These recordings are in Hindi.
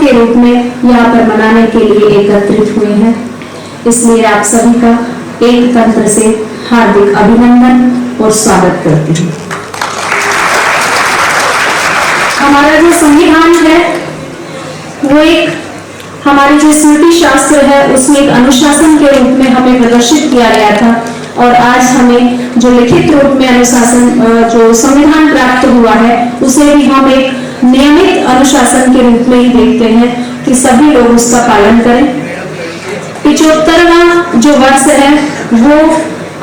के रूप में यहाँ पर मनाने के लिए एकत्रित हुए हैं। इसलिए आप सभी का एक तंत्र से हार्दिक अभिनंदन और स्वागत करती हूँ। हमारा जो संविधान है वो एक हमारे जो स्मृति शास्त्र है उसमें एक अनुशासन के रूप में हमें प्रदर्शित किया गया था, और आज हमें जो लिखित रूप में अनुशासन जो संविधान प्राप्त हुआ है उसे भी हम एक नियमित अनुशासन के रूप में ही देखते हैं कि सभी लोग उसका पालन करें। 75वां जो वर्ष है वो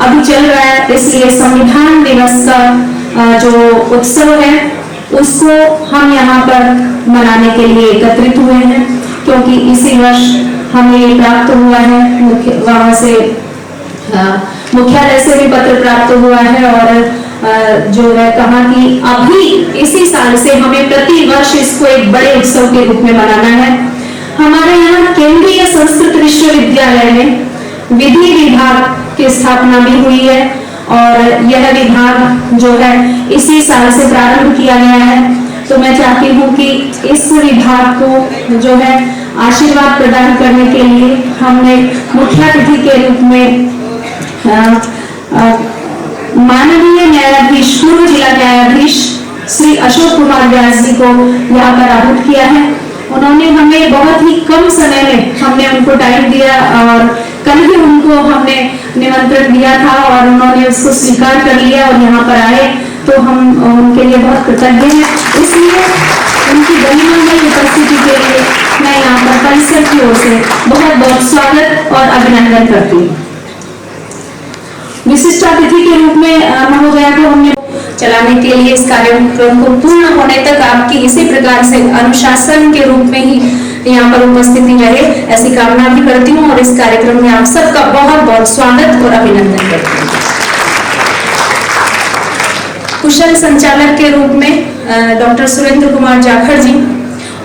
अभी चल रहा है, इसलिए संविधान दिवस का जो उत्सव है उसको हम यहाँ पर मनाने के लिए एकत्रित हुए हैं, क्योंकि इसी वर्ष हमें ये प्राप्त हुआ है, वहां से मुख्यालय से भी पत्र प्राप्त हुआ है, और जो है कहा कि अभी इसी साल से हमें प्रति वर्ष इसको एक बड़े उत्सव के रूप में मनाना है। हमारे यहाँ केंद्रीय संस्कृत विश्वविद्यालय में विधि विभाग की स्थापना भी हुई है, और यह विभाग जो है इसी साल से प्रारंभ किया गया है। तो मैं चाहती हूँ कि इस विभाग को जो है आशीर्वाद प्रदान करने के लिए हमने मुख्य अतिथि के रूप में माननीय न्यायाधीश पूर्व जिला न्यायाधीश श्री अशोक कुमार व्यास जी को यहाँ पर आहूत किया है। उन्होंने हमें बहुत ही कम समय में हमने उनको टाइम दिया, और कल ही उनको हमने निमंत्रण दिया था और उन्होंने उसको स्वीकार कर लिया और यहाँ पर आए, तो हम उनके लिए बहुत कृतज्ञ हैं। इसलिए उनकी गणमान्य उपस्थिति के लिए मैं यहाँ पर परिषद की ओर से बहुत बहुत स्वागत और अभिनंदन करती हूँ। विशिष्ट अतिथि के रूप में महोदया को हमने चलाने के लिए इस कार्यक्रम को पूर्ण होने तक आपकी इसी प्रकार से अनुशासन के रूप में ही यहाँ पर उपस्थिति रहे, ऐसी कामना भी करती हूँ, और इस कार्यक्रम में आप सबका बहुत बहुत स्वागत और अभिनंदन करती हूँ। कुशल संचालक के रूप में डॉक्टर सुरेंद्र कुमार जाखड़ जी,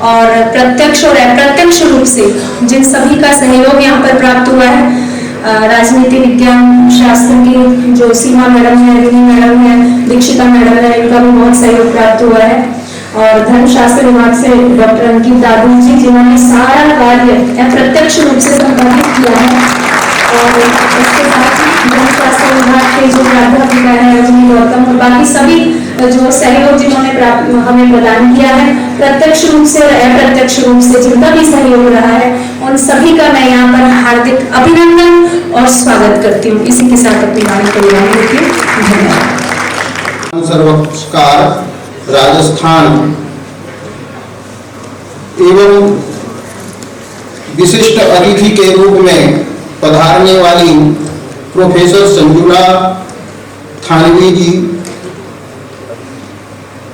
और प्रत्यक्ष और अप्रत्यक्ष रूप से जिन सभी का सहयोग यहाँ पर प्राप्त हुआ है, राजनीति विज्ञान शास्त्र की जो सीमा मैडम है, विनी मैडम है, दीक्षिता मैडम है, इनका भी बहुत सहयोग प्राप्त हुआ है, और धर्मशास्त्र विभाग से डॉक्टर अंकित दादू जी, जिन्होंने सारा कार्य अप्रत्यक्ष रूप से संपादित किया है, और इसके साथ ही धर्मशास्त्र विभाग के जो प्राध्यापिका है रजनी गौतम, और बाकी सभी जो सहयोग जिन्होंने हमें प्रदान किया है, प्रत्यक्ष रूप से और अप्रत्यक्ष रूप से जिनका भी सहयोग रहा है, उन सभी का मैं यहाँ पर हार्दिक अभिनंदन और स्वागत करती हूँ। इसी के साथ अपनी वाणी को विराम देती हूँ। धन्यवाद। सर्वकार राजस्थान एवं विशिष्ट अतिथि के रूप में पधारने वाली प्रोफेसर संजुला थानवी जी,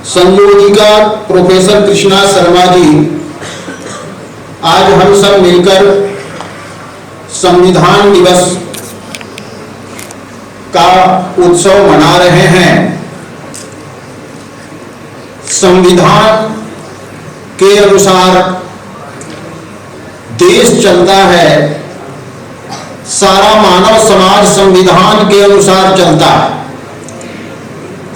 संयोजिका प्रोफेसर कृष्णा शर्मा जी, आज हम सब मिलकर संविधान दिवस का उत्सव मना रहे हैं। संविधान के अनुसार देश चलता है, सारा मानव समाज संविधान के अनुसार चलता है।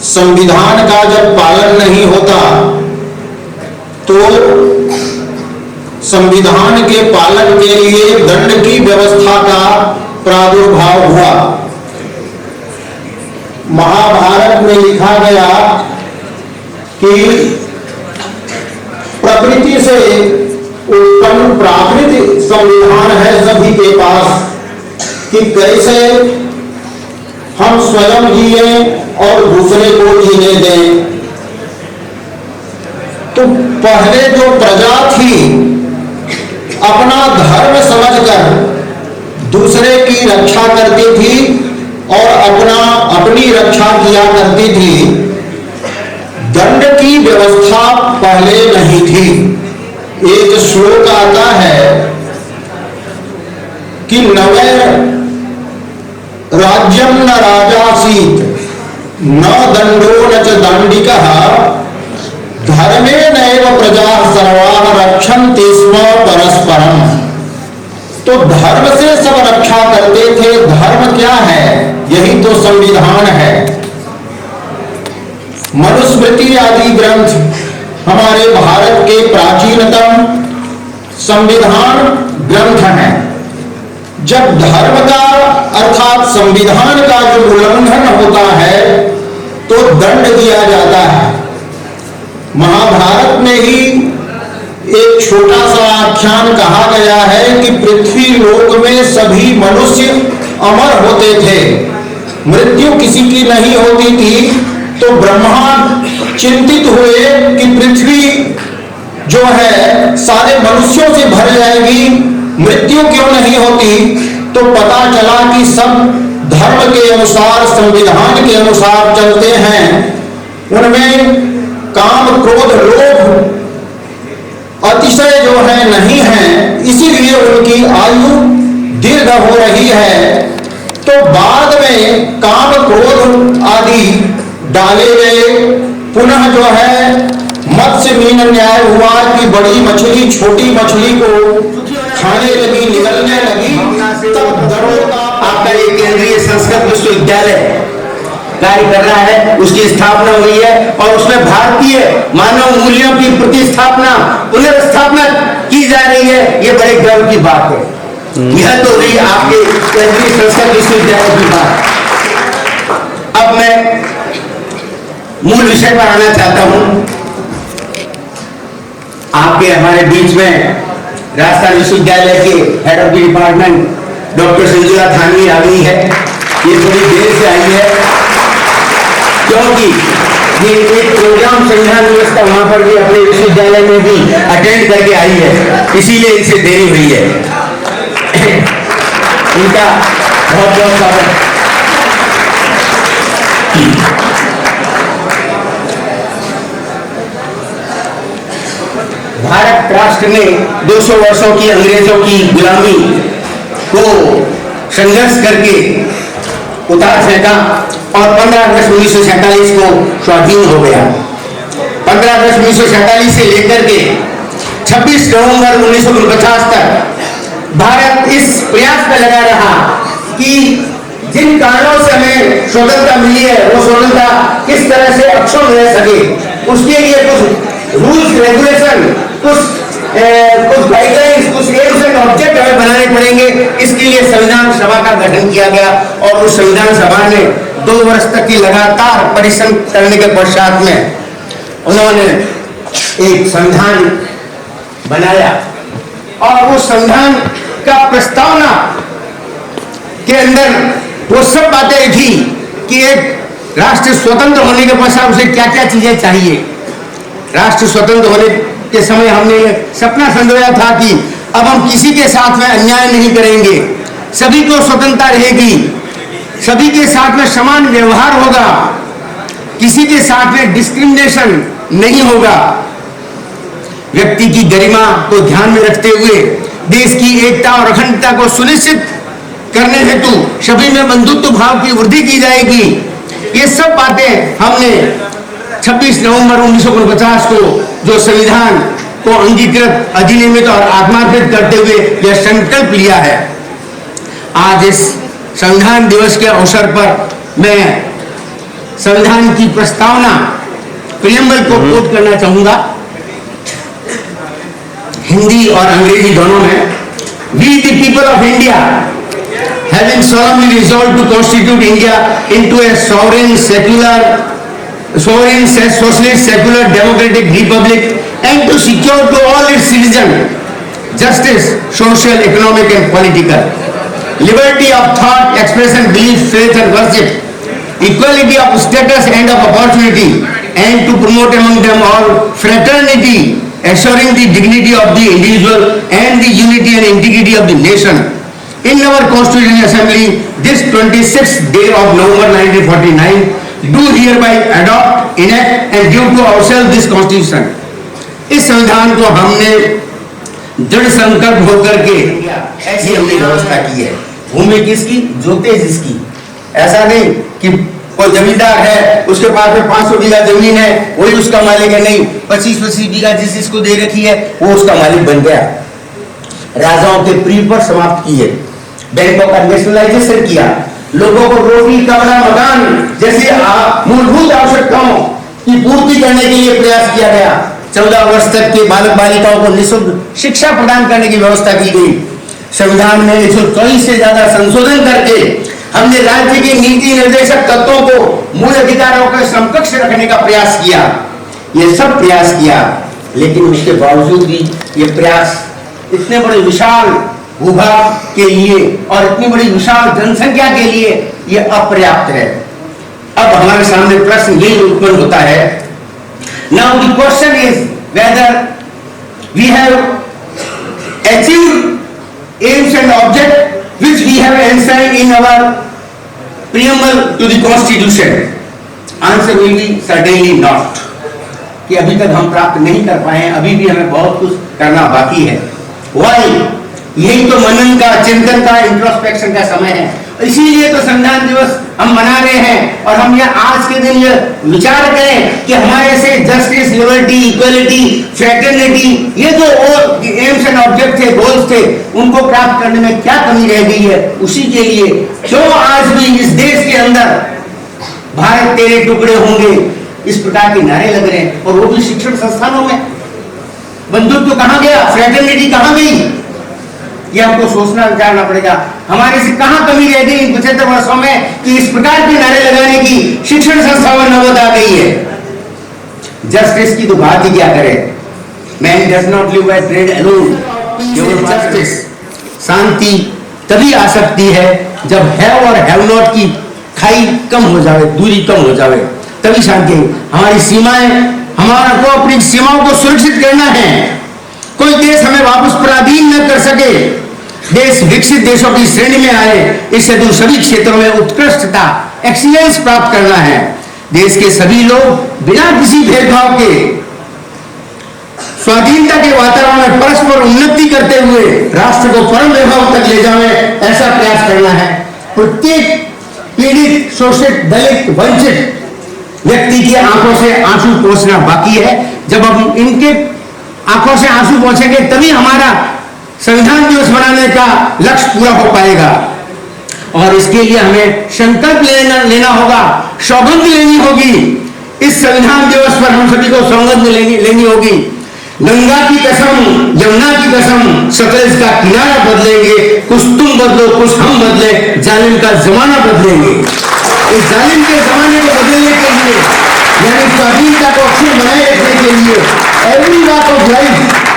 संविधान का जब पालन नहीं होता तो संविधान के पालन के लिए दंड की व्यवस्था का प्रादुर्भाव हुआ। महाभारत में लिखा गया कि प्रकृति से उत्पन्न प्राकृतिक संविधान है सभी के पास, कि कैसे हम स्वयं जिए और दूसरे को जीने दें। तो पहले जो प्रजा थी अपना धर्म समझकर दूसरे की रक्षा करती थी और अपनी रक्षा किया करती थी। दंड की व्यवस्था पहले नहीं थी। एक श्लोक आता है कि नवे राज्यम न राजासीत न दंडो न च दंडिकः धर्मे नैव प्रजा सर्वान् रक्षन्ति स्म परस्परम। तो धर्म से सब रक्षा करते थे। धर्म क्या है? यही तो संविधान है। मनुस्मृति आदि ग्रंथ हमारे भारत के प्राचीनतम संविधान ग्रंथ है। जब धर्म का अर्थात संविधान का जो उल्लंघन होता है तो दंड दिया जाता है। महाभारत में ही एक छोटा सा आख्यान कहा गया है कि पृथ्वी लोक में सभी मनुष्य अमर होते थे, मृत्यु किसी की नहीं होती थी। तो ब्रह्मा चिंतित हुए कि पृथ्वी जो है सारे मनुष्यों से भर जाएगी, मृत्यु क्यों नहीं होती। तो पता चला कि सब धर्म के अनुसार, संविधान के अनुसार चलते हैं, उनमें काम क्रोध लोभ अतिशय जो है नहीं है, इसीलिए उनकी आयु दीर्घ हो रही है। तो बाद में काम क्रोध आदि डाले गए, पुनः जो है मत्स्य मीन न्याय हुआ कि बड़ी मछली छोटी मछली को खाने लगी, निगलने लगी, तब दरों का आपका ये केंद्रीय संस्कृत विश्वविद्यालय कार्य कर रहा है, उसकी स्थापना हुई है और उसमें भारतीय मानव मूल्यों की प्रतिस्थापना पुनर्स्थापना की जा रही है। ये बड़े गर्व की बात है। यह तो हुई आपके केंद्रीय संस्कृत विश्वविद्यालय की बात। अब मैं मूल विषय पर आना चाहता हूं। आपके हमारे बीच में राजस्थान विश्वविद्यालय के head of the department doctor Sanjula Thanvi आ गई है। ये थोड़ी देर से आई है क्योंकि ये एक प्रोग्राम संविधान दिवस का वहां पर भी अपने विश्वविद्यालय में भी अटेंड करके आई है, इसीलिए इसे देरी हुई है। इनका बहुत बहुत स्वागत। भारत राष्ट्र ने 200 वर्षों की अंग्रेजों की गुलामी को संघर्ष करके उतार फेंका और 15 अगस्त 1947 को स्वाधीन हो गया। 15 अगस्त 1947 से लेकर के 26 नवंबर 1949 तक भारत इस प्रयास में लगा रहा कि जिन कारणों से हमें स्वतंत्रता मिली है वो स्वतंत्रता किस तरह से अक्षुण्ण रह सके, उसके लिए कुछ रूल्स रेगुलेशन, कुछ गाइडलाइंस, कुछ एम्स एंड ऑब्जेक्ट हमें बनाने पड़ेंगे। इसके लिए संविधान सभा का गठन किया गया और उस संविधान सभा ने 2 वर्ष तक की लगातार परिश्रम करने के पश्चात में उन्होंने एक संविधान बनाया और उस संविधान का प्रस्तावना के अंदर वो सब बातें लिखी कि एक राष्ट्र स्वतंत्र होने के पश्चात उसे क्या क्या चीजें चाहिए। राष्ट्र स्वतंत्र होने के समय हमने सपना संजोया था कि अब हम किसी के साथ में अन्याय नहीं करेंगे, सभी को स्वतंत्रता रहेगी, सभी के साथ में समान व्यवहार होगा, किसी के साथ में डिस्क्रिमिनेशन नहीं होगा। व्यक्ति की गरिमा को ध्यान में रखते हुए देश की एकता और अखंडता को सुनिश्चित करने हेतु सभी में बंधुत्व भाव की वृद्धि की जाएगी। ये सब बातें हमने 26 नवंबर 1949 को जो संविधान को अंगीकृत, अधिनियमित और आत्मार्पित करते हुए यह संकल्प लिया है। आज इस संविधान दिवस के अवसर पर मैं संविधान की प्रस्तावना प्रियम्बल को कोट करना चाहूंगा, हिंदी और अंग्रेजी दोनों में। We the people of India, having solemnly resolved to constitute India into a sovereign, socialist, secular, democratic republic, and to secure to all its citizens justice, social, economic, and political, liberty of thought, expression, belief, faith, and worship, equality of status and of opportunity, and to promote among them all fraternity, assuring the dignity of the individual and the unity and integrity of the nation. In our Constituent Assembly, this 26th day of November 1949, do hereby adopt, enact and give to ourselves this Constitution. इस संविधान को हमने दृढ़ संकल्प होकर के ऐसी हमने व्यवस्था की है। भूमि किसकी, जोते जिसकी। ऐसा नहीं कि कोई जमींदार है, उसके पास में 500 बीघा जमीन है, वही उसका मालिक है। नहीं, 25-25 बीघा जिसको दे रखी है वो उसका मालिक बन गया। राजाओं के प्री पर समाप्त किए, बैंकों का नेशनलाइजेशन किया, लोगों को रोटी, कपड़ा, मकान जैसी मूलभूत आवश्यकताओं की पूर्ति करने के लिए प्रयास किया गया। 14 वर्ष तक के बालक बालिकाओं को निःशुल्क शिक्षा प्रदान करने की व्यवस्था की गई। संविधान में 124 से ज्यादा संशोधन करके हमने राज्य के नीति निर्देशक तत्वों को मूल अधिकारों के समकक्ष रखने का प्रयास किया। ये सब प्रयास किया, लेकिन उसके बावजूद भी ये प्रयास इतने बड़े विशाल भूभाग के लिए और इतनी बड़ी विशाल जनसंख्या के लिए ये अपर्याप्त है। अब हमारे सामने प्रश्न यही उत्पन्न होता है, now the question is whether we have achieved aims and object which we have enshrined in our preamble to the constitution. Answer will be certainly not. कि अभी तक हम प्राप्त नहीं कर पाए, अभी भी हमें बहुत कुछ करना बाकी है। Why? यही तो मनन का, चिंतन का, इंट्रोस्पेक्शन का समय है। इसीलिए तो संविधान दिवस हम मना रहे हैं और हम यह आज के दिन यह विचार करें कि हमारे से जस्टिस, लिबर्टी, इक्वलिटी, फ्रेटर्निटी, ये जो एम्स एंड ऑब्जेक्ट थे, गोल्स थे, उनको प्राप्त करने में क्या कमी रह गई है। उसी के लिए क्यों आज भी इस देश के अंदर भारत तेरे टुकड़े होंगे, इस प्रकार के नारे लग रहे हैं, और वो भी शिक्षण संस्थानों में। बंधुत्व कहाँ गया, फ्रेटर्निटी कहाँ गई, ये हमको सोचना विचारना पड़ेगा। हमारे से कहां कमी रह गई इन 75 वर्षों में कि इस प्रकार के नारे लगाने की शिक्षण संस्थाओं में नौबत आ गई है। जस्टिस की तो बात ही क्या करे, man does not live by bread alone. Justice, शांति तभी आ सकती है जब हैव और हैव नॉट की खाई कम हो जाए, दूरी कम हो जाए, तभी शांति। हमारी सीमाएं, हमारा को अपनी सीमाओं को सुरक्षित करना है। कोई देश हमें वापस पराधीन न कर सके, देश विकसित देशों की श्रेणी में आए, इससे तो सभी क्षेत्रों में उत्कृष्टता, एक्सीलेंस प्राप्त करना है। देश के सभी लोग बिना किसी भेदभाव के स्वाधीनता के वातावरण में परस्पर उन्नति करते हुए राष्ट्र को परम वैभव तक ले जाए, ऐसा प्रयास करना है। प्रत्येक पीड़ित, शोषित, दलित, वंचित व्यक्ति की आंखों से आंसू पोंछना बाकी है। जब हम इनके आंखों से आंसू पहुंचेंगे तभी हमारा संविधान दिवस मनाने का लक्ष्य पूरा हो पाएगा। और इसके लिए हमें संकल्प लेना होगा, सौगंध लेनी होगी। इस संविधान दिवस पर हम सभी को सौगंध लेनी होगी। गंगा की कसम, यमुना की कसम, सतलज का किनारा बदलेंगे, कुछ तुम बदलो कुछ हम बदले, जालिम का जमाना बदलेंगे। इस जालिम के जमाने को बदलने के लिए, यानी स्वाधीनता को अक्षुण्ण बनाए रखने के लिए एवरी वॉक ऑफ लाइफ,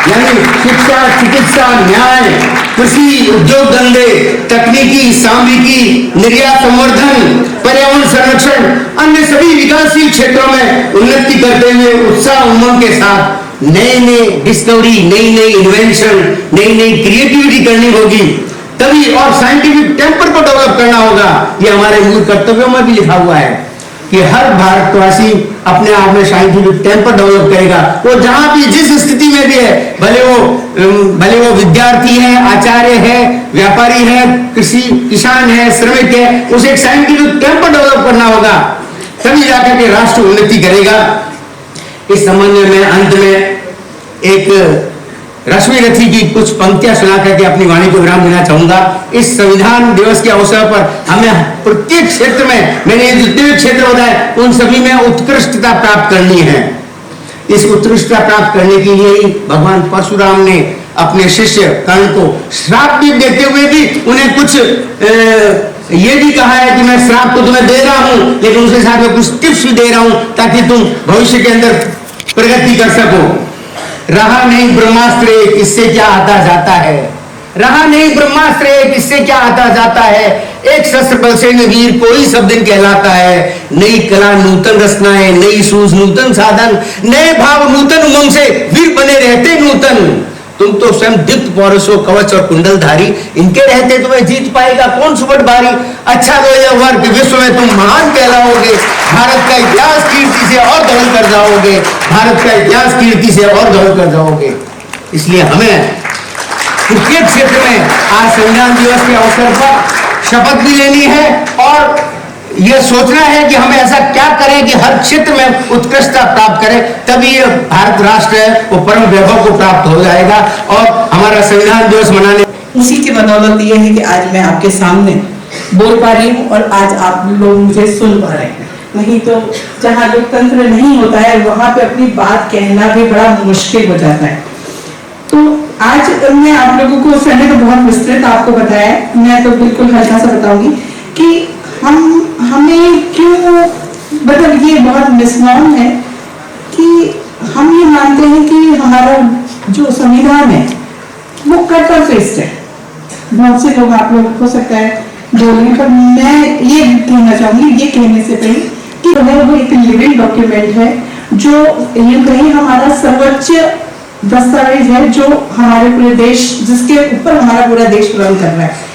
यानी शिक्षा, चिकित्सा, न्याय, कृषि, उद्योग धंधे, तकनीकी, सामरिकी, निर्यात संवर्धन, पर्यावरण संरक्षण, अन्य सभी विकासशील क्षेत्रों में उन्नति करते हुए उत्साह उमंग के साथ नए नए डिस्कवरी, नई नई इन्वेंशन, नई नई क्रिएटिविटी करनी होगी तभी। और साइंटिफिक टेम्पर को डेवलप करना होगा। ये हमारे मूल कर्तव्यों में भी लिखा हुआ है कि हर भारतवासी अपने आप में साइंटिफिक टेम्पर डेवलप करेगा। वो जहां भी जिस स्थिति में भी है, भले वो विद्यार्थी है, आचार्य है, व्यापारी है, कृषि किसान है, श्रमिक है, उसे एक साइंटिफिक टेम्पर डेवलप करना होगा, तभी जाकर के राष्ट्र उन्नति करेगा। इस संबंध में मैं अंत में एक रश्मि रथी की कुछ पंक्तियां सुना करके अपनी वाणी को विराम देना चाहूंगा। इस संविधान दिवस के अवसर पर हमें प्रत्येक क्षेत्र में, मैंने जितने क्षेत्र बताए उन सभी में उत्कृष्टता प्राप्त करनी है। इस उत्कृष्टता प्राप्त करने के लिए ही भगवान परशुराम ने अपने शिष्य कर्ण को श्राप भी देते हुए भी उन्हें कुछ ये भी कहा है कि मैं श्राप तो तुम्हें दे रहा हूं, लेकिन उसके साथ में कुछ टिप्स भी दे रहा हूं ताकि तुम भविष्य के अंदर प्रगति कर सको। रहा नहीं ब्रह्मास्त्र एक, इससे क्या आता जाता है। रहा नहीं ब्रह्मास्त्र एक, इससे क्या आता जाता है। एक शस्त्र बल से वीर कोई सब दिन कहलाता है। नई कला नूतन रचनाएं, नई सूझ नूतन साधन, नए भाव नूतन उमंग से वीर बने रहते नूतन। तुम तो स्वयं दीप्त पौरुषो कवच और कुंडलधारी, इनके रहते तुम्हें जीत पाएगा कौन सुबह भारी। अच्छा तो वर्ग विश्व में तुम महान कहलाओगे, भारत का इतिहास कीर्ति से और दौड़ कर जाओगे, भारत का इतिहास कीर्ति से और दौड़ कर जाओगे। इसलिए हमें प्रत्येक क्षेत्र में आज संविधान दिवस के अवसर पर शपथ भी लेनी है और यह सोचना है कि हम ऐसा क्या करें कि हर क्षेत्र में उत्कृष्टता प्राप्त करें, तभी ये भारत राष्ट्र है वो परम वैभव को प्राप्त हो जाएगा और हमारा संविधान दिवस मनाने। उसी की बदौलत ये है कि आज मैं आपके सामने बोल पा रही हूँ और आज आप लोग मुझे सुन पा रहे हैं। नहीं तो जहाँ लोकतंत्र नहीं होता है वहाँ पे अपनी बात कहना भी बड़ा मुश्किल हो जाता है। तो आज मैं आप लोगों को, सर ने तो बहुत विस्तृत आपको बताया है, मैं तो बिल्कुल हल्का सा बताऊंगी कि हमें क्यों, मतलब ये बहुत मिसनॉर्म है कि हम ये मानते हैं कि हमारा जो संविधान है वो कट और पेस्ट है। बहुत से लोग, आप लोग हो सकता है बोलें, पर मैं ये कहना चाहूंगी, ये कहने से पहले कि वो एक लिविंग डॉक्यूमेंट है, जो यूं कहीं हमारा सर्वोच्च दस्तावेज है, जो हमारे पूरे देश, जिसके ऊपर हमारा पूरा देश रन कर रहा है।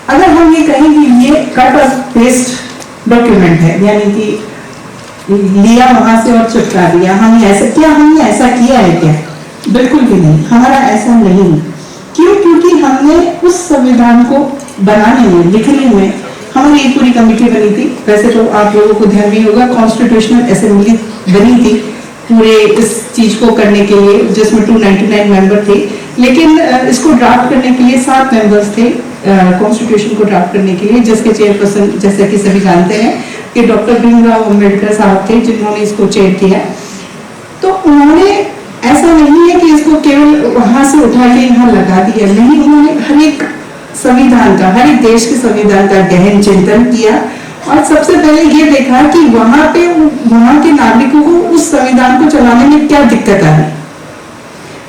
अगर हम ये कहें कि ये कट और पेस्ट डॉक्यूमेंट है, यानी कि लिया वहां से और चिपका दिया, हमने ऐसा किया है क्या? बिल्कुल भी नहीं, हमारा ऐसा नहीं। क्यों? क्योंकि हमने उस संविधान को बनाने में, लिखने में, हमारी एक पूरी कमेटी बनी थी। वैसे तो आप लोगों को ध्यान भी होगा, कॉन्स्टिट्यूशनल असेंबली बनी थी पूरे इस चीज को करने के लिए, जिसमें 299 मेंबर थे, लेकिन इसको ड्राफ्ट करने के लिए 7 मेंबर्स थे कॉन्स्टिट्यूशन को ड्राफ्ट करने के लिए, जिसके चेयरपर्सन, जैसे कि सभी जानते हैं, कि डॉक्टर भीमराव अम्बेडकर साहब थे, जिन्होंने इसको चेयर किया। तो उन्होंने, ऐसा नहीं है कि इसको केवल वहां से उठा के यहाँ लगा दिया, नहीं, उन्होंने हर एक संविधान का, हर एक देश के संविधान का गहन चिंतन किया और सबसे पहले ये देखा कि वहां पे वहां के नागरिकों को उस संविधान को चलाने में क्या दिक्कत आ रही।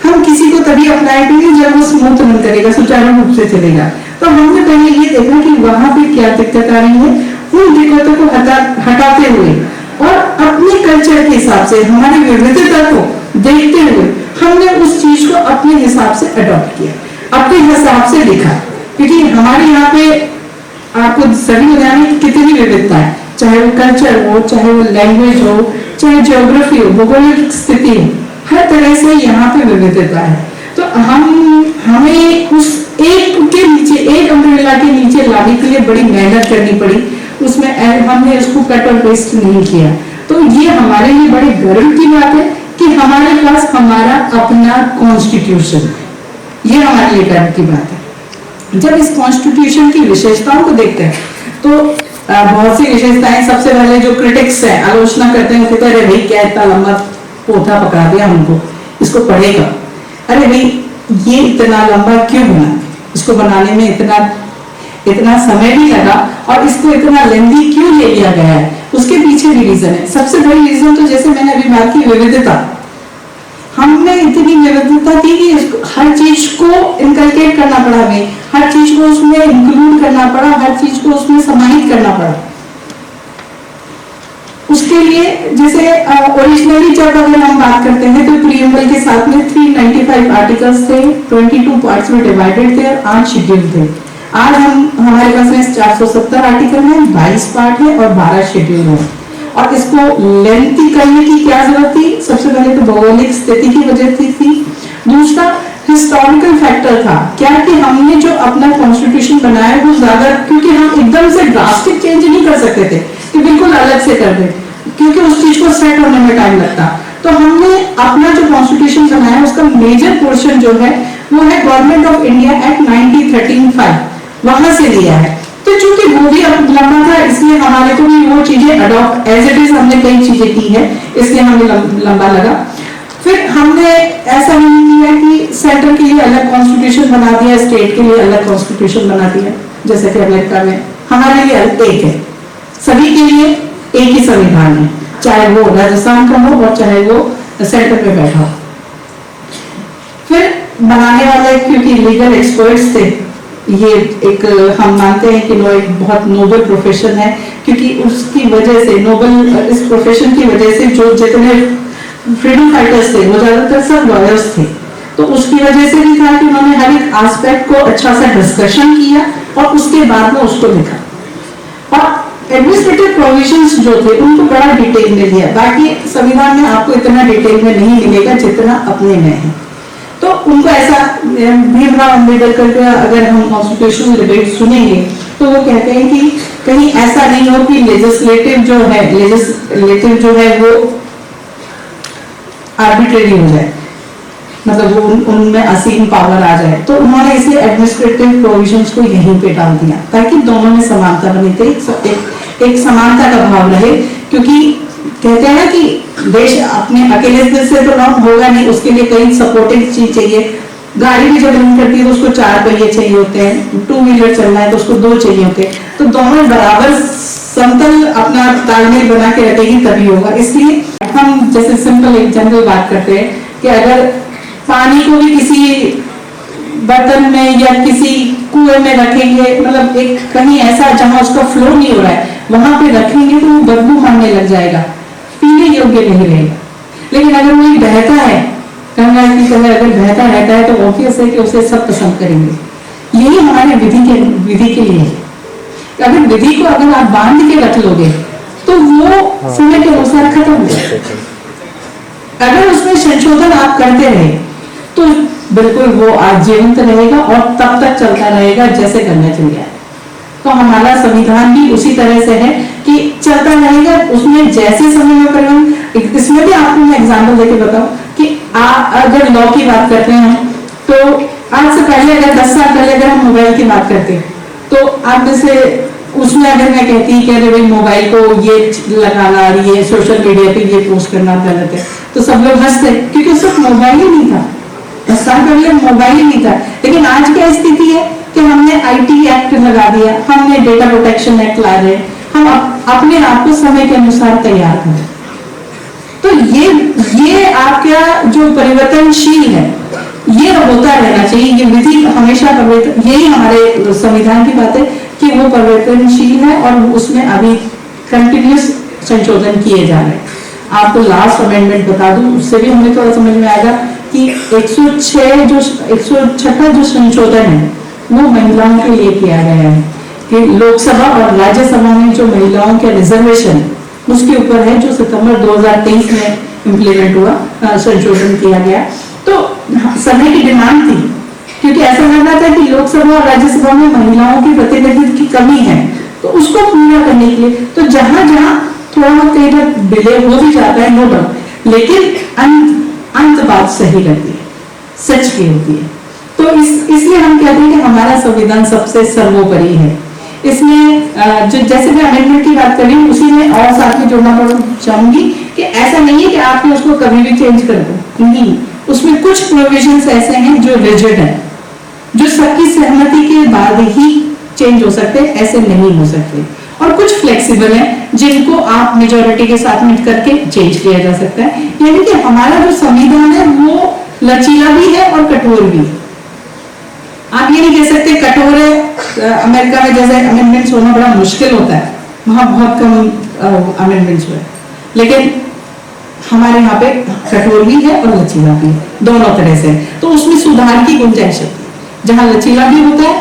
हम किसी को तभी अपनाएंगे जब वो स्मूथ रन करेगा, सुचारू रूप से चलेगा। तो हमने पहले ये देखा कि वहां पे क्या दिक्कत आ रही है, उन दिक्कतों को हटाते हुए और अपने कल्चर के हिसाब से, हमारी विविधता को देखते हुए हमने उस चीज को अपने हिसाब से अडॉप्ट किया, अपने हिसाब से लिखा। क्योंकि हमारे यहाँ पे आपको सभी को जाने की कितनी विविधता है, चाहे वो कल्चर हो, चाहे वो लैंग्वेज हो, चाहे ज्योग्राफी हो, भौगोलिक स्थिति हो, हर तरह से यहाँ पे विविधता है। तो हमें उस एक के नीचे, एक अम्ब्रेला के नीचे लाने के लिए बड़ी मेहनत करनी पड़ी। उसमें हमने इसको कट और पेस्ट नहीं किया। तो ये हमारे लिए बड़े गर्व की बात है कि हमारे पास हमारा अपना कॉन्स्टिट्यूशन, ये हमारे लिए गर्व की बात है। जब इस कॉन्स्टिट्यूशन की विशेषताओं को देखते हैं तो बहुत सी विशेषताएं, सबसे पहले जो क्रिटिक्स है, आलोचना करते हैं, कहते हैं अरे भाई क्या इतना लंबा पोथा पकड़ा दिया हमको, इसको पढ़ेगा, अरे भाई ये इतना लंबा क्यों बना, इसको बनाने में इतना समय भी लगा और इसको इतना लेंथी क्यों ले लिया गया है, उसके पीछे भी रीजन है। सबसे बड़ी रीजन तो जैसे मैंने अभी बात की, विविधता। हमने इतनी विविधता थी कि हर चीज को इनकलकेट करना पड़ा, हमें हर चीज को उसमें इंक्लूड करना पड़ा, हर चीज को उसमें समाहित करना पड़ा। उसके लिए जैसे ओरिजिनली जब अगर हम बात करते हैं तो प्रीएम्बल के साथ में 395 आर्टिकल्स थे, 22 पार्ट्स में डिवाइडेड थे और 8 शेड्यूल थे। आज हमारे पास में 470 आर्टिकल है, 22 पार्ट है और 12 शेड्यूल है। और इसको लेंथी करने की क्या जरूरत थी? सबसे पहले तो भौगोलिक स्थिति की वजह थी। दूसरा हिस्टोरिकल फैक्टर था, क्या कि हमने जो अपना कॉन्स्टिट्यूशन बनाया वो ज्यादा, क्योंकि हम एकदम से ड्रास्टिक चेंज नहीं कर सकते थे कि बिल्कुल अलग से कर दे, क्योंकि उस चीज को सेट होने में टाइम लगता। तो हमने अपना जो कॉन्स्टिट्यूशन बनाया उसका मेजर पोर्शन जो है वो है गवर्नमेंट ऑफ इंडिया एक्ट 1913 वहां से लिया है। तो चूंकि वो भी लंबा था, इसलिए हमारे को भी वो चीजें अडॉप्ट एज इट इज हमने कई चीजें की है, इसलिए हमें लंबा लगा। फिर हमने ऐसा नहीं किया कि सेंटर के लिए अलग कॉन्स्टिट्यूशन बना दिया, स्टेट के लिए अलग कॉन्स्टिट्यूशन बना दिया, जैसे कि अमेरिका में। हमारे लिए एक है, सभी के लिए एक ही संविधान है, चाहे वो राजस्थान का हो और चाहे वो सेंटर पे बैठा हो। फिर बनाने वाले क्योंकि लीगल एक्सपर्ट्स थे, ये एक हम मानते हैं कि लॉ एक बहुत नोबल प्रोफेशन है, क्योंकि उसकी वजह से नोबल, इस प्रोफेशन की वजह से जो जितने फ्रीडम फाइटर्स थे वो ज्यादातर सब लॉयर्स थे। तो उसकी वजह से भी था कि उन्होंने हर एक एस्पेक्ट को अच्छा सा डिस्कशन किया और उसके बाद में उसको लिखा। और एडमिनिस्ट्रेटिव प्रोविजंस जो थे उनको बड़ा डिटेल में लिया, बाकी संविधान में आपको इतना डिटेल में नहीं मिलेगा जितना अपने में है। तो उनको ऐसा, भीमराव अम्बेडकर का अगर हम कॉन्स्टिट्यूशनल डिबेट सुनेंगे तो वो कहते हैं कि कहीं ऐसा नहीं हो कि लेजिस्लेटिव जो है वो आर्बिट्रेरी हो जाए, मतलब वो उनमें असीम पावर आ जाए। तो उन्होंने इसलिए एडमिनिस्ट्रेटिव प्रोविजंस को यहीं पे डाल दिया ताकि दोनों में समानता बनी थी, एक समानता का भाव रहे, क्योंकि कहते हैं ना कि देश अपने अकेले से तो रन होगा नहीं, उसके लिए कई सपोर्टिंग चीज चाहिए। गाड़ी भी जब रन करती है तो उसको 4 पहिए चाहिए होते हैं, 2 व्हीलर चलना है तो उसको 2 चाहिए होते हैं, तो दोनों बराबर समतल अपना तालमेल बना के रखेगी तभी होगा। इसलिए हम जैसे सिंपल एक जनरल बात करते हैं कि अगर पानी को भी किसी बर्तन में या किसी कुएं में रखेंगे, मतलब एक कहीं ऐसा जहां उसका फ्लो नहीं हो रहा है वहां पे रखेंगे तो वो बदबू मारने लग जाएगा, पीने योग्य नहीं रहेगा। लेकिन अगर वही बहता है, गंगा की तरह अगर बहता रहता है तो ऑब्वियस है कि उसे सब पसंद करेंगे। यही हमारे विधि के लिए है। अगर विधि को अगर आप बांध के रख लोगे तो वो समय के अनुसार खत्म हो जाएगा। अगर उसमें संशोधन आप करते रहे तो बिल्कुल वो आजीवंत रहेगा और तब तक चलता रहेगा जैसे गंगा चल गया। तो हमारा संविधान भी उसी तरह से है कि चलता रहेगा, उसमें जैसे समय में परिवर्तन। इसमें भी आपको मैं एग्जाम्पल देके बताऊं कि अगर लॉ की बात करते हैं तो आज से पहले अगर 10 साल पहले अगर हम मोबाइल की बात करते तो आप जैसे उसमें अगर मैं कहती कि अरे भाई मोबाइल को ये लगाना, ये सोशल मीडिया पे ये पोस्ट करना गलत है, तो सब लोग हंसते क्योंकि उस वक्त मोबाइल ही नहीं था। 10 साल पहले मोबाइल ही नहीं था। लेकिन आज क्या स्थिति है कि हमने IT एक्ट लगा दिया, हमने डेटा प्रोटेक्शन एक्ट ला रहे, हम अपने आप को समय के अनुसार तैयार करें। तो ये आपका जो परिवर्तनशील है ये होता रहना चाहिए। ये विधि हमेशा परिवर्तन, यही हमारे संविधान की बात है कि वो परिवर्तनशील है और उसमें अभी कंटिन्यूस संशोधन किए जा रहे हैं। आपको लास्ट अमेंडमेंट बता दूं, उससे भी हमें थोड़ा समझ में आएगा कि 106 जो संशोधन है वो महिलाओं के लिए किया गया है कि लोकसभा और राज्यसभा में जो महिलाओं के रिजर्वेशन उसके ऊपर है, जो सितंबर 2023 में इम्प्लीमेंट हुआ, संशोधन किया गया। तो समय की डिमांड थी क्योंकि ऐसा लग रहा था कि लोकसभा और राज्यसभा में महिलाओं की प्रतिनिधित्व की कमी है, तो उसको पूरा करने के लिए तो जहां जहां थोड़ा बहुत कई बार डिले हो भी जाता है, नो डाउट, लेकिन अंत बात सही लगती है, सच की होती है। तो इसलिए हम कहते हैं कि हमारा संविधान सबसे सर्वोपरि है। इसमें जो जैसे मैं अमेंडमेंट की बात कर रही हूँ उसी में और साथ में जोड़ना चाहूंगी कि ऐसा नहीं है कि आपने उसको कभी भी चेंज कर दो, नहीं, उसमें कुछ प्रोविजंस ऐसे हैं जो रिजिड है, जो सबकी सहमति के बाद ही चेंज हो सकते, ऐसे नहीं हो सकते, और कुछ फ्लेक्सिबल है जिनको आप मेजोरिटी के साथ मिल करके चेंज किया जा सकता है। यानी कि हमारा जो संविधान है वो लचीला भी है और कठोर भी है। आप ये नहीं कह सकते कठोर है, अमेरिका में जैसे अमेंडमेंट्स होना बड़ा मुश्किल होता है, वहां बहुत कम अमेंडमेंट्स हुए, लेकिन हमारे यहाँ पे कठोर भी है और लचीला भी है, दोनों तरह से। तो उसमें सुधार की गुंजाइश है, जहां लचीला भी होता है,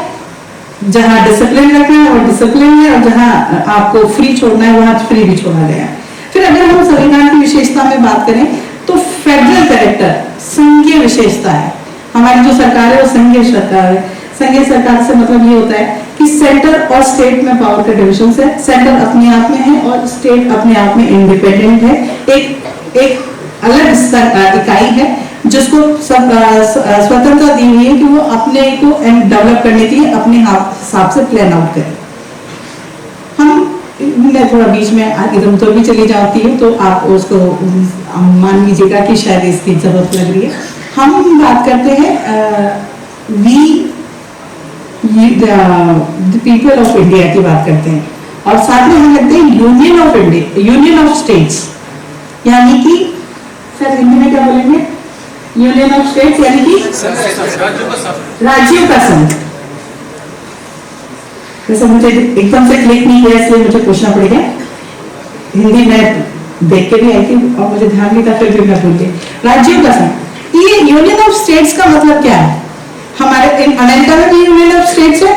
जहां डिसिप्लिन रखना है और डिसिप्लिन है, और जहां आपको फ्री छोड़ना है वहां फ्री भी छोड़ा गया है। फिर अगर हम संविधान की विशेषता में बात करें तो फेडरल कैरेक्टर, संघीय विशेषता है। हमारी जो सरकार है वो संघीय सरकार है। संघीय सरकार से मतलब ये होता है कि सेंटर और स्टेट में पावर का डिविजन है, सेंटर अपने आप में है और स्टेट अपने आप में इंडिपेंडेंट है, एक अलग इकाई है जिसको स्वतंत्रता दी हुई है कि वो अपने को डेवलप करने के लिए अपने हिसाब से प्लान आउट करे। मैं थोड़ा बीच में इधर उधर भी चली जाती हूँ तो आप उसको मान लीजिएगा कि शायद इसकी जरूरत लग रही है। हम बात करते हैं द पीपल ऑफ इंडिया की बात करते हैं, और साथ में हम कहते हैं union of India, union of states, यानी कि सर हिंदी में क्या बोलेंगे, यूनियन ऑफ स्टेट्स यानी कि राज्यों का संघ। वैसे मुझे एकदम से क्लिक नहीं किया इसलिए मुझे पूछना पड़ेगा, हिंदी में देख के भी आई थी और मुझे ध्यान नहीं था, फिर भी मैं भूल गई। राज्यों का संघ, ये यूनियन ऑफ स्टेट्स का मतलब क्या है? हमारे अमेरिका में भी यूनियन ऑफ स्टेट्स है,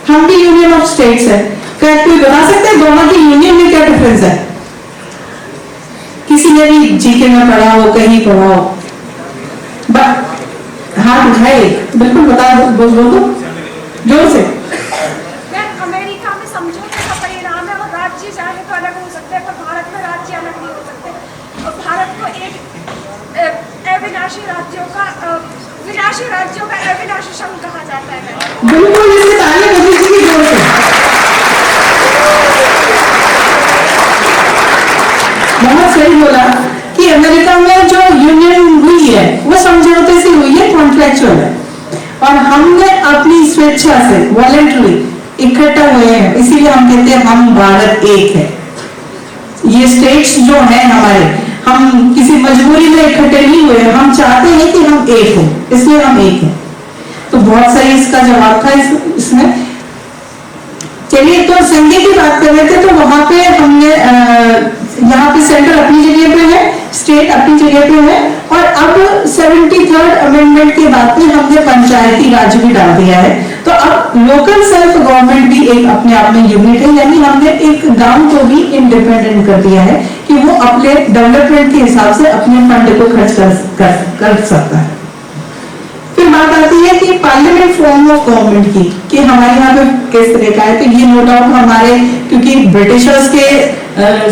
हम भी यूनियन ऑफ स्टेट्स है। क्या कोई बता सकते हैं दोनों की यूनियन में क्या डिफरेंस है? किसी ने भी जीके में पढ़ा हो, कहीं पढ़ा हो, हाथ उठाए, बिल्कुल बता दो, बोल दो जोर से। अमेरिका में समझौते का परिणाम है और राज्य चाहे तो अलग हो सकते हैं, पर भारत में राज्य अलग नहीं हो सकते। और भारत को एक अविनाशी राज्यों का अविनाशी संघ कहा जाता है। बिल्कुल, इससे ताली बजीजी की जोर से। बहुत सही बोला कि अमेरिका में जो यूनियन हुई है वो समझौते से हुई है, कॉन्ट्रेक्चुअल है, और हमने अपनी स्वेच्छा से वॉलेंटरी इकट्ठा हुए हैं, इसीलिए हम कहते हैं हम भारत एक है। ये स्टेट्स जो हैं हमारे, हम किसी मजबूरी में इकट्ठे नहीं हुए, हम चाहते हैं कि हम एक हो, इसलिए हम एक हैं। तो बहुत सही इसका जवाब था इसमें। चलिए, तो संघीय की बात कर रहे थे, तो वहां पे हमने यहाँ पे सेंटर अपनी जगह पे है, स्टेट अपनी जगह पे है, और अब 73rd अमेंडमेंट के बाद में हमने पंचायती राज भी डाल दिया है। तो अब लोकल सेल्फ गवर्नमेंट भी एक अपने आप में यूनिट है, यानी हमने एक गांव को भी इंडिपेंडेंट कर दिया है कि वो अपने डेवलपमेंट के हिसाब से अपने फंड को खर्च कर सकता है। फिर बात आती है कि पार्लियामेंट फॉर्म ऑफ गवर्नमेंट की, कि हमारे यहाँ पे किस तरह का है। तो ये नो डाउट हमारे, क्योंकि ब्रिटिशर्स के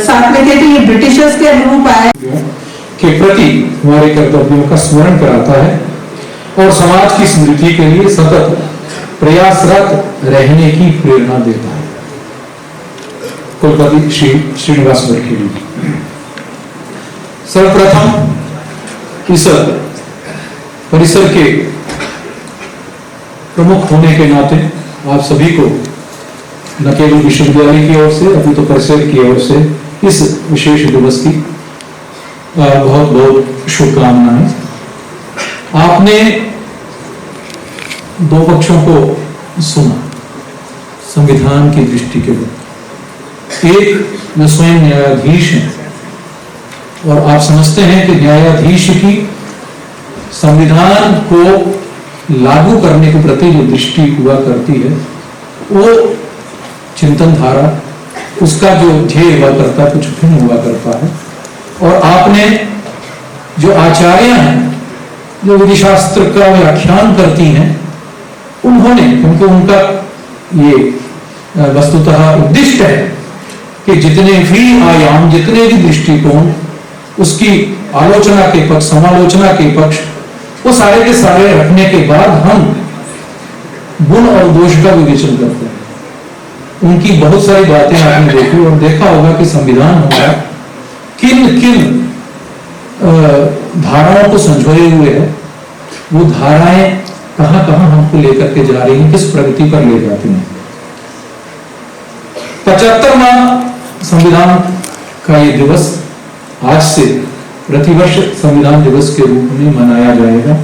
साथ में थे, तो ये ब्रिटिशर्स के अनुरूप आए के प्रति हमारे कर्तव्यों का स्मरण कराता है और समाज की समृद्धि के लिए सतत प्रयासरत रहने की प्रेरणा देता है। कुलपति श्री श्रीनिवास वरखेड़ी। सर्वप्रथम इस परिसर के प्रमुख होने के नाते आप सभी को न केवल विश्वविद्यालय की ओर से अभी तो परिसर की ओर से इस विशेष दिवस की बहुत बहुत शुभकामनाएं। आपने दो पक्षों को सुना संविधान की दृष्टि के लिए। एक जो स्वयं न्यायाधीश हैं, और आप समझते हैं कि न्यायाधीश की संविधान को लागू करने के प्रति जो दृष्टि हुआ करती है, वो चिंतन धारा, उसका जो ध्येय हुआ करता है कुछ भिन्न हुआ करता है। और आपने जो आचार्य हैं, जो विधि शास्त्र का व्याख्यान करती हैं, उन्होंने, क्योंकि उनका ये वस्तुतः उद्दिष्ट है कि जितने भी आयाम, जितने भी दृष्टिकोण उसकी आलोचना के पक्ष, समालोचना के पक्ष, वो सारे के सारे रखने के बाद हम गुण और दोष का विवेचन करते हैं। उनकी बहुत सारी बातें आपने देखी और देखा होगा कि संविधान हमारा किन किन धाराओं को संजोए हुए है, वो धाराएं कहां कहां हमको लेकर के जा रही हैं, किस प्रगति पर ले जाती हैं। 75वां संविधान का ये दिवस आज से प्रतिवर्ष संविधान दिवस के रूप में मनाया जाएगा।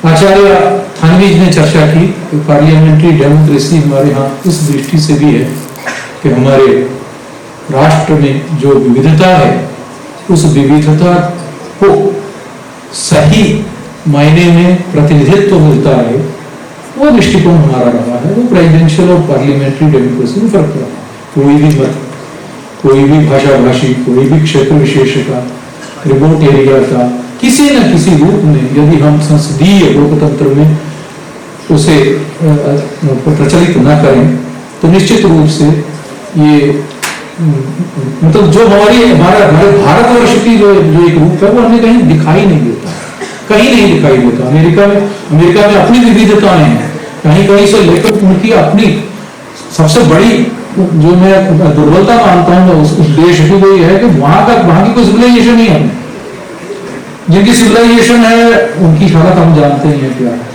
आचार्य थानवीज ने चर्चा की कि पार्लियामेंट्री डेमोक्रेसी हमारे यहाँ इस दृष्टि से भी है कि हमारे राष्ट्र में जो विविधता है, उस विविधता को सही मायने में प्रतिनिधित्व मिलता है, वो दृष्टिकोण हमारा रहा है। वो प्रेसिडेंशियल और पार्लियामेंट्री डेमोक्रेसी में फर्क रहा है। कोई भी मत, कोई भी भाषा भाषी, कोई भी क्षेत्र विशेष का, रिमोट एरिया का, किसी न किसी रूप में यदि हम संसदीय लोकतंत्र में उसे प्रचलित न करें, तो निश्चित रूप से ये मतलब जो हमारे भारतवर्ष की जो एक रूप है, वो हमें कहीं दिखाई नहीं देता, कहीं नहीं दिखाई देता। अमेरिका में अपनी विविधताएं हैं, कहीं कहीं से लेकर उनकी अपनी सबसे बड़ी जो मैं दुर्बलता मानता हूं उस देश की, वो ये है कि वहां की कोई सिविलाइजेशन नहीं है। जिनकी सिविलाइजेशन है उनकी हालत हम जानते हैं क्या है।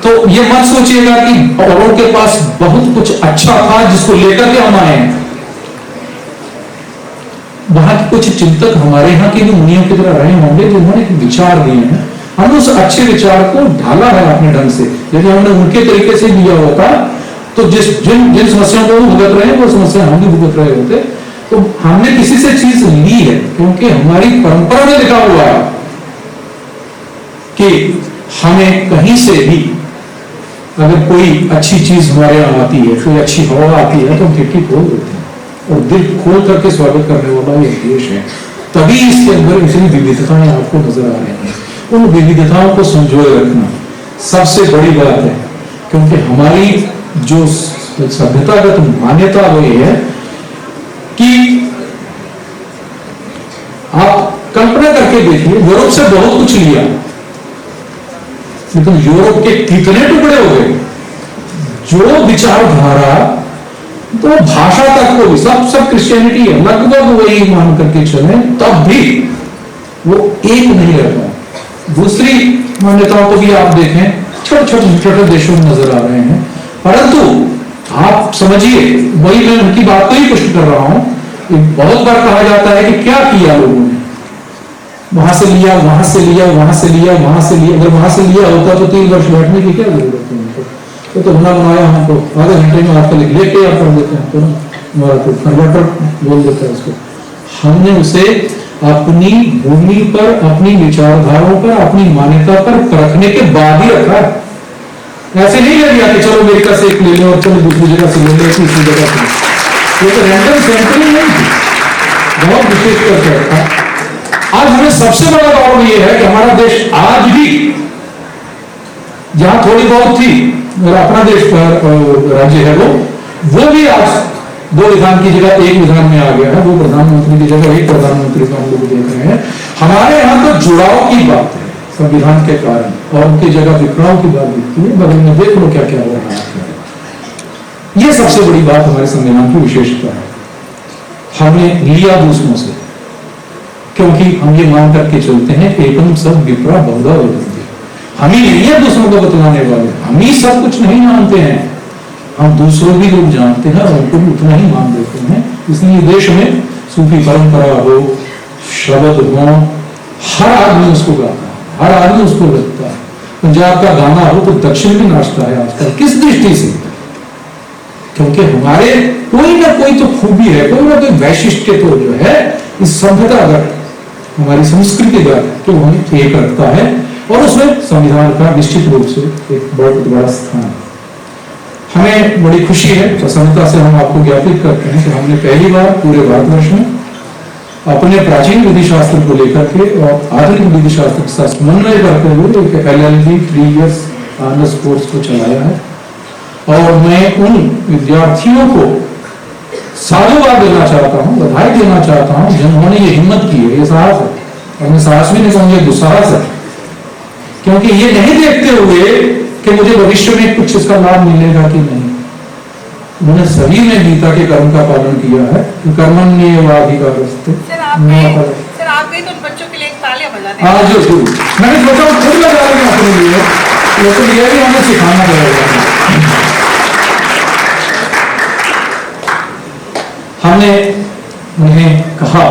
तो ये मत सोचिएगा कि औरों के पास बहुत कुछ अच्छा था जिसको लेकर के हम आए हैं। वहां के कुछ चिंतक हमारे यहाँ के भी मुनियों की तरह रहे होंगे, जिन्होंने विचार दिए हैं। हमने उस अच्छे विचार को ढाला है अपने ढंग से। यदि हमने उनके तरीके से लिया होता तो जिन समस्याओं को भुगत रहे हैं वो समस्या हम भी भुगत रहे होते। तो हमने किसी से चीज ली है क्योंकि हमारी परंपरा में लिखा हुआ है कि हमें कहीं से भी अगर कोई अच्छी चीज हमारे यहाँ आती है, कोई अच्छी हवा आती है, तो हम खिड़की खोल देते हैं और दिल खोल करके स्वागत करने वाला ये देश है। तभी इसके अंदर इतनी विविधताएं आपको नजर आ रही हैं। उन विविधताओं को संजोए रखना सबसे बड़ी बात है, क्योंकि हमारी जो सभ्यतागत मान्यता वो ये है कि आप कल्पना करके देखिए, यूरोप से बहुत कुछ लिया, लेकिन यूरोप के कितने टुकड़े हो गए। जो विचारधारा तो भाषा तक को भी सब क्रिश्चियनिटी है लगभग वही मान करके चले, तब भी वो एक नहीं रहता। दूसरी मान्यताओं को भी आप देखें, छोटे देशों में नजर आ रहे हैं, परंतु आप समझिए, वही मैं उनकी बात को ही पुष्ट कर रहा हूं। बहुत बार कहा जाता है कि क्या किया लोगों ने, वहां से लिया, वहां से लिया, वहां से लिया, वहां से लिया। अगर वहां से लिया होता तो 3 वर्ष बैठने की क्या जरूरत है उनको, तो बना बनाया हमको आधे घंटे में आपको लिख लेके आप पढ़ देते हैं, तो हमारा तो कन्वर्टर बोल देता है उसको। हमने उसे अपनी भूमि पर, अपनी विचारधाराओं पर, अपनी मान्यता पर परखने के बाद ही रखा है। ऐसे नहीं ले लिया कि चलो अमेरिका से एक ले लो और चलो दूसरी जगह से ले लो, तीसरी जगह से। ये तो रैंडम सैंपलिंग नहीं थी, बहुत विशेष कर था। आज हमें सबसे बड़ा प्रॉब्लम ये है कि हमारा देश आज भी, जहां थोड़ी बहुत थी, मेरा अपना देश राज्य है वो भी आज 2 विधान की जगह 1 विधान में आ गया है। 2 प्रधानमंत्री की जगह 1 प्रधानमंत्री को हम लोग देख रहे हैं। हमारे यहाँ तो जुड़ाव की बात है संविधान के कारण, और उनकी जगह बिखराव की बात दिखती है। बगल में देख लो क्या क्या हो रहा है। ये सबसे बड़ी बात हमारे संविधान की विशेषता है। हमने लिया दूसरों से, क्योंकि हम ये मान करके चलते हैं कि एकम सब विप्रा बहुधा वदन्ति। हम ही नहीं है दूसरों को बतलाने वाले, हम ही सब कुछ नहीं मानते हैं, हम दूसरों भी लोग जानते हैं और उनको भी उतना ही मान देते हैं। इसलिए देश में सूफी परंपरा हो, शब्द हो, हर आदमी उसको गाता है, हर आदमी उसको लगता है। पंजाब का गाना हो तो दक्षिण भी नाचता है आजकल। किस दृष्टि से? क्योंकि हमारे कोई ना कोई तो खूबी है, कोई ना कोई वैशिष्ट्य तो जो है इस सभ्यता अगर हमारी संस्कृति का तो हमें एक रखता है, और उसमें संविधान का निश्चित रूप से एक बहुत बड़ा स्थान है। हमें बड़ी खुशी है, प्रसन्नता से हम आपको ज्ञापित करते हैं कि हमने पहली बार पूरे भारतवर्ष में अपने प्राचीन विधि शास्त्र को लेकर के और आधुनिक विधि शास्त्र के साथ समन्वय करते हुए एक LLB 3 इयर्स ऑनर्स कोर्स को चलाया है। और मैं उन विद्यार्थियों को साधुवाद देना चाहता हूँ, बधाई देना चाहता हूँ जिन्होंने ये हिम्मत की है, ये साहस है, और मैं साहस भी नहीं कहूँगा, दुस्साहस है। क्योंकि ये नहीं देखते हुए कि मुझे भविष्य में कुछ इसका लाभ मिलेगा कि नहीं, उन्होंने सभी ने गीता के कर्म का पालन किया है। कर्मण्येवाधिकारस्ते मा फलेषु। सर आप गए तो उन बच्चों के लिए एक तालियां बजा दें। हाँ जो मैंने सोचा खुद लगा रही अपने लिए, लेकिन ये भी हमें सिखाना पड़ेगा। हमने उन्हें कहा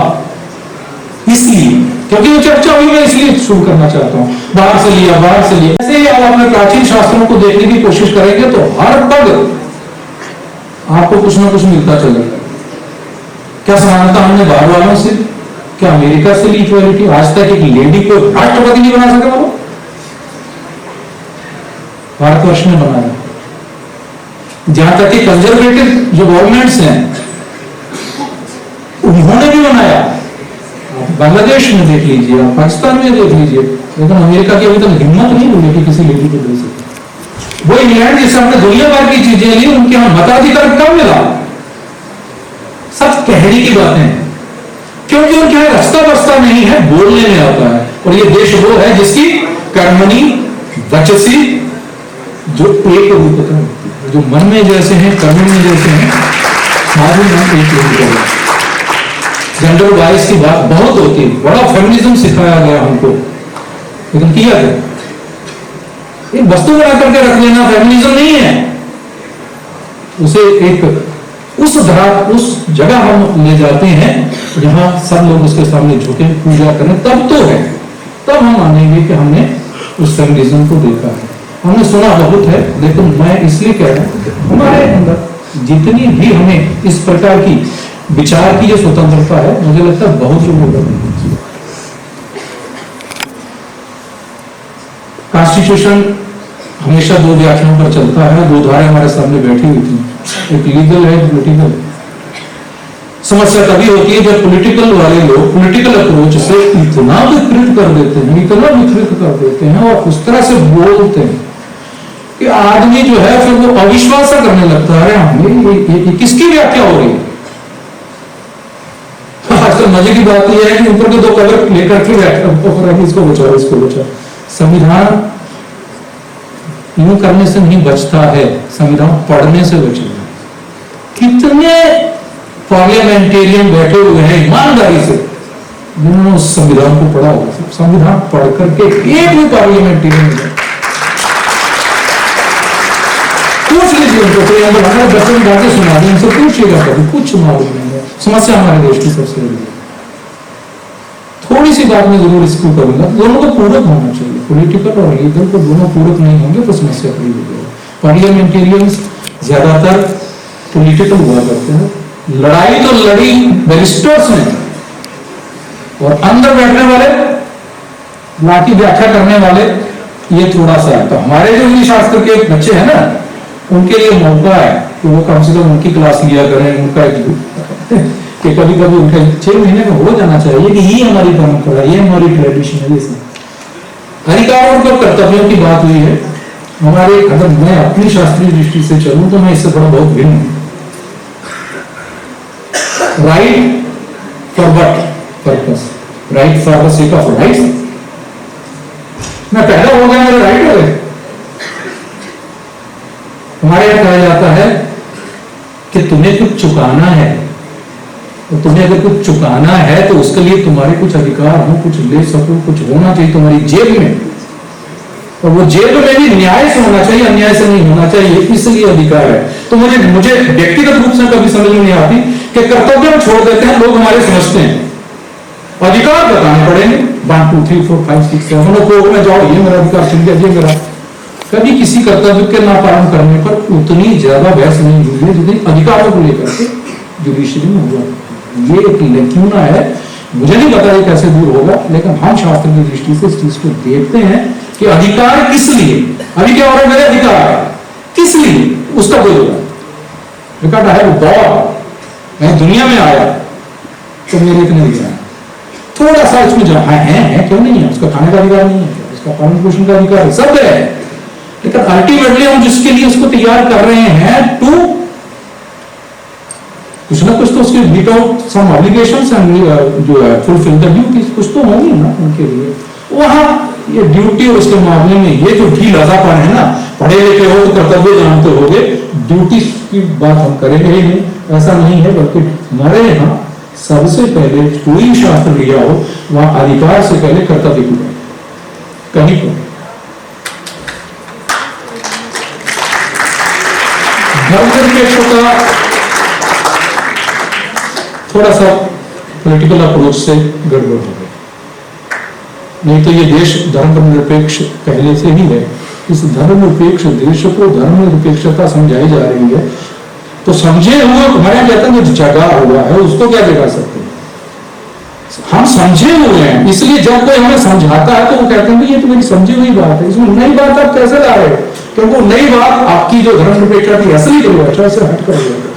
इसलिए, क्योंकि वो चर्चा हुई, मैं इसलिए शुरू करना चाहता हूं। बाहर से लिया, बाहर से लिया, ऐसे ही आप अपने प्राचीन शास्त्रों को देखने की कोशिश करेंगे तो हर पद आपको कुछ ना कुछ मिलता चलेगा। क्या समानता हमने बाहर वालों से, क्या अमेरिका से ली इक्वालिटी? आज तक एक लेडी को राष्ट्रपति नहीं बना सके वो, भारतवर्ष ने बनाया। जहां तक कि कंजर्वेटिव जो गवर्नमेंट्स हैं उन्होंने भी बनाया। बांग्लादेश में देख लीजिए, आप पाकिस्तान में देख लीजिए, लेकिन अमेरिका की अभी तक हिम्मत नहीं हुई कि किसी लेडी को दे सके। वो इंग्लैंड जिससे हमने दुनिया भर की चीजें ली, उनके यहां मताधिकार कब मिला? सब कहने की बातें हैं, क्योंकि उनके यहां रास्ता बस्ता नहीं है, बोलने में आता है। और ये देश वो है जिसकी कर्मणि वचसी जो एक रूपता होती है, जो मन में जैसे हैं, कर्म में जैसे हैं, सारे मन एक रूप है। जेंडर वाइज की बात बहुत होती है, बड़ा फेमिनिज्म सिखाया गया हमको, लेकिन किया क्या? एक वस्तु बना करके रख लेना फेमिनिज्म नहीं है। उसे एक उस जगह हम ले जाते हैं जहां सब लोग उसके सामने झुके, पूजा करें, तब तो है, तब हम मानेंगे कि हमने उस फेमिनिज्म को देखा है। हमने सुना बहुत है, लेकिन मैं इसलिए कह रहा हूं हमारे अंदर जितनी भी हमें इस प्रकार की विचार की जो स्वतंत्रता है, मुझे लगता है बहुत लोगों को नहीं। कॉन्स्टिट्यूशन हमेशा 2 व्याख्याओं पर चलता है, 2 धाराएं हमारे सामने बैठी हुई थी, एक लीगल है, एक पॉलिटिकल। समस्या तभी होती है जब पॉलिटिकल वाले लोग पॉलिटिकल अप्रोच से इतना विकृत कर देते हैं, इतना विकृत कर देते हैं और उस तरह से बोलते हैं कि आदमी जो है फिर वो अविश्वास करने लगता है, ये किसकी व्याख्या हो रही है? आजकल मजे की बात यह है कि ऊपर के 2 कलर लेकर के व्याख्या, इसको बचाओ, इसको बचाओ। संविधान यूं करने से नहीं बचता है, संविधान पढ़ने से बचेगा। कितने पार्लियामेंटेरियन बैठे हुए हैं ईमानदारी से जिन्होंने उस संविधान को पढ़ा होगा। संविधान पढ़ करके एक भी पार्लियामेंटेरियन पूछ लीजिए उनको, कोई हमारे 10 मिनट आगे सुना दें, उनसे पूछिएगा कभी, कुछ मालूम नहीं है। समस्या हमारे देश की सबसे बड़ी है। थोड़ी सी बात में जरूर इसको करूंगा, दोनों को पूरक होना चाहिए, पॉलिटिकल और लीगल को दोनों पूरक नहीं होंगे तो समस्या खड़ी हो जाएगी। पार्लियामेंटेरियंस ज्यादातर पॉलिटिकल हुआ करते हैं, लड़ाई तो लड़ी बैरिस्टर्स ने, और अंदर बैठने वाले बाकी व्याख्या करने वाले ये थोड़ा सा है। तो हमारे जो इंग्लिश शास्त्र के बच्चे हैं ना, उनके लिए मौका है कि वो कम से कम उनकी क्लास लिया करें, उनका कि कभी कभी उनका 6 महीने का हो जाना चाहिए कि ये हमारी परंपरा, ये हमारी ट्रेडिशन है। अधिकार और कर्तव्यों की बात हुई है हमारे, अगर मैं अपनी शास्त्रीय दृष्टि से चलूं तो मैं इससे थोड़ा बहुत भिन्न हूं। Right for what purpose? Right for the sake of rights. मैं पैदा हो गया, मेरे राइट हो गए। हमारे यहां कहा जाता है कि तुम्हें कुछ चुकाना है, और तुम्हें अगर कुछ चुकाना है तो उसके लिए तुम्हारे कुछ अधिकार हो, कुछ ले सको, कुछ होना चाहिए तुम्हारी जेब में, और वो जेब में भी न्याय से होना चाहिए, अन्याय से नहीं होना चाहिए, इसलिए अधिकार है। तो मुझे व्यक्तिगत रूप से कभी समझ में नहीं आती कि कर्तव्य में छोड़ देते हैं लोग, हमारे समझते हैं अधिकार बताने पड़ेंगे 1 2 3 4 5 6 7 कोर्ट में जाओ, ये मेरा अधिकार छिन गया, ये मेरा। कभी किसी कर्तव्य के ना पालन करने पर उतनी ज्यादा बहस नहीं हुई है जितनी अधिकारों को लेकर के जुडिशरी में हुआ। ये एक लैक्यूना है, मुझे नहीं पता ये कैसे दूर होगा, लेकिन हम शास्त्र की दृष्टि से इस चीज को देखते हैं कि अधिकार किस लिए, अभी क्या हो रहा है, मेरे अधिकार किस लिए, उसका कोई रिकॉर्ड है। गॉड मैं दुनिया में आया तो मेरे इतने अधिकार, थोड़ा सा इसमें जो है क्यों नहीं है, उसका खाने का अधिकार नहीं है, उसका पालन पोषण का अधिकार है, सब है, लेकिन अल्टीमेटली हम जिसके लिए उसको तैयार कर रहे हैं टू कुछ ना कुछ तो उसके meet out some obligations and जो है फुलफिल द ड्यूटीज, कुछ तो होंगी ना उनके लिए। वहां ये ड्यूटी और उसके मामले में ये जो ढीलासापन है ना, पढ़े लिखे हो तो कर्तव्य जानते होगे, ड्यूटी की बात हम करेंगे ही नहीं, ऐसा नहीं है। बल्कि हमारे यहाँ सबसे पहले कोई शास्त्र लिया हो वहां अधिकार से पहले कर्तव्य की बात कहीं पर। धर्मनिरपेक्ष का थोड़ा सा पॉलिटिकल अप्रोच से गड़बड़ हो गया, नहीं तो ये देश धर्मनिरपेक्ष पहले से ही है। इस धर्मनिरपेक्ष देश को धर्मनिरपेक्षता समझाई जा रही है, तो समझे हुए हमारे यहाँ कहते हैं जो जगा हुआ है उसको क्या जगा सकते हैं, हम समझे हुए हैं। इसलिए जब कोई हमें समझाता है तो वो कहते हैं ये तो मेरी समझी हुई बात है, इसमें नई बात आप कैसे ला रहे हो, क्योंकि वो नई बात आपकी जो धर्मनिरपेक्षता थी असली परिभाषा से हट कर गया,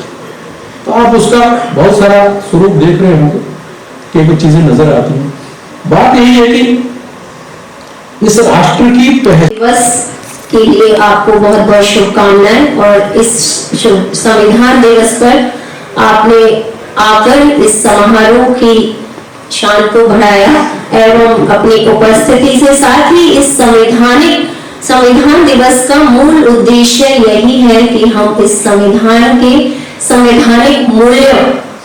तो आप उसका बहुत सारा स्वरूप देख रहे होंगे कि कुछ चीजें नजर आती हैं। बात यही है कि इस राष्ट्र की पहल दिवस के लिए आपको बहुत बहुत शुभकामनाएं, और इस संविधान दिवस पर आपने आकर इस समारोह की शान को बढ़ाया एवं अपनी उपस्थिति से, साथ ही इस संविधान दिवस का मूल उद्देश्य यही है कि हम इस संविधान के संवैधानिक मूल्यों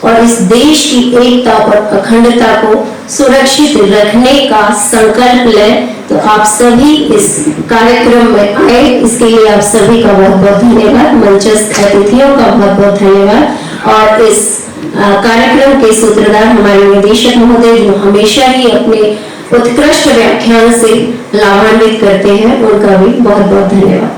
और इस देश की एकता और अखंडता को सुरक्षित रखने का संकल्प लें। तो आप सभी इस कार्यक्रम में आए, इसके लिए आप सभी का बहुत बहुत धन्यवाद, मंचस्थ अतिथियों का बहुत बहुत धन्यवाद, और इस कार्यक्रम के सूत्रधार हमारे निदेशक महोदय जो हमेशा ही अपने उत्कृष्ट व्याख्यान से लाभान्वित करते हैं, उनका भी बहुत बहुत धन्यवाद।